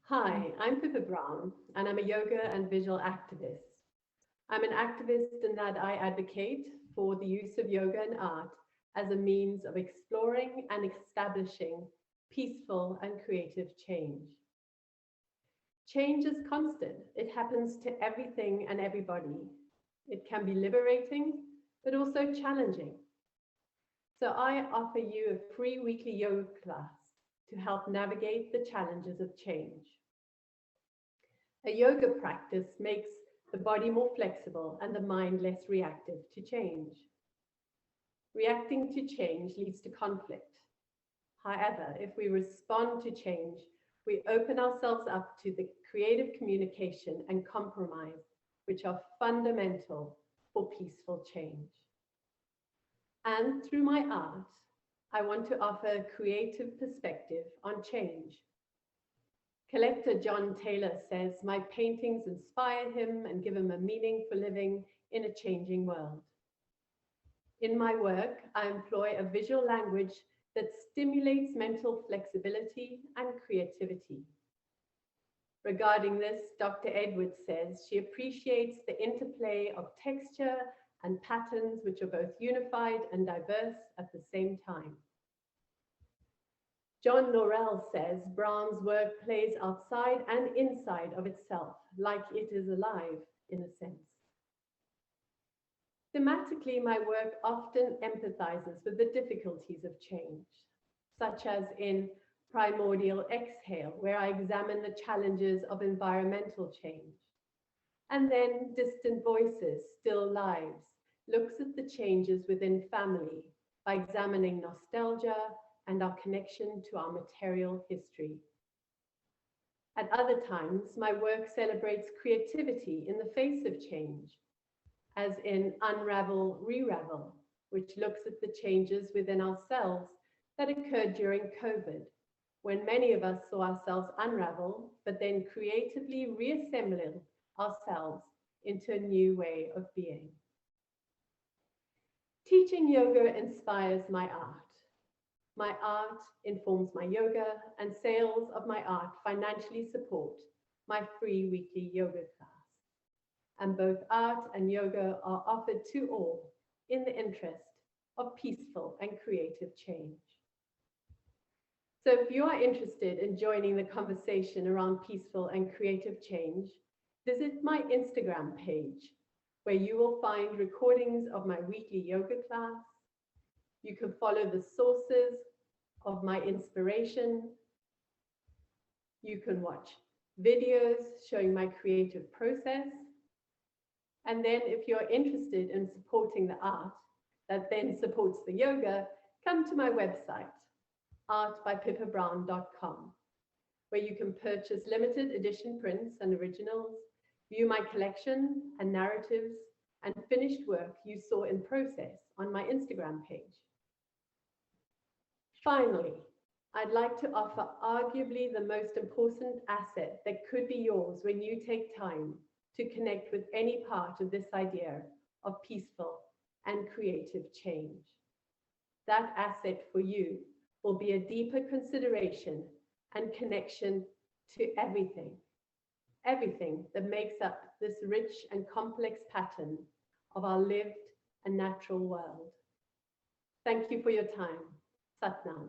Hi, I'm Pippa Browne, and I'm a yoga and visual activist. I'm an activist in that I advocate for the use of yoga and art as a means of exploring and establishing peaceful and creative change. Change is constant. It happens to everything and everybody. It can be liberating, but also challenging. So I offer you a free weekly yoga class to help navigate the challenges of change. A yoga practice makes the body more flexible and the mind less reactive to change. Reacting to change leads to conflict. However, if we respond to change, we open ourselves up to the creative communication and compromise, which are fundamental for peaceful change. And through my art, I want to offer a creative perspective on change. Collector John Taylor says, "My paintings inspire him and give him a meaning for living in a changing world." In my work, I employ a visual language that stimulates mental flexibility and creativity. Regarding this, Dr. Edwards says she appreciates the interplay of texture and patterns which are both unified and diverse at the same time. John Norell says Browne's work plays outside and inside of itself, like it is alive in a sense. Thematically, my work often empathizes with the difficulties of change, such as in Primordial Exhale, where I examine the challenges of environmental change. And then Distant Voices, Still Lives, looks at the changes within family by examining nostalgia and our connection to our material history. At other times, my work celebrates creativity in the face of change, as in Unravel, Re-Ravel, which looks at the changes within ourselves that occurred during COVID, when many of us saw ourselves unravel, but then creatively reassembling ourselves into a new way of being. Teaching yoga inspires my art. My art informs my yoga, and sales of my art financially support my free weekly yoga class. And both art and yoga are offered to all in the interest of peaceful and creative change. So if you are interested in joining the conversation around peaceful and creative change, visit my Instagram page, where you will find recordings of my weekly yoga class. You can follow the sources of my inspiration. You can watch videos showing my creative process. And then if you're interested in supporting the art that then supports the yoga, come to my website, artbypippabrowne.com, where you can purchase limited edition prints and originals, view my collection and narratives, and finished work you saw in process on my Instagram page. Finally, I'd like to offer arguably the most important asset that could be yours when you take time to connect with any part of this idea of peaceful and creative change. That asset for you will be a deeper consideration and connection to everything that makes up this rich and complex pattern of our lived and natural world. Thank you for your time. Sat Nam.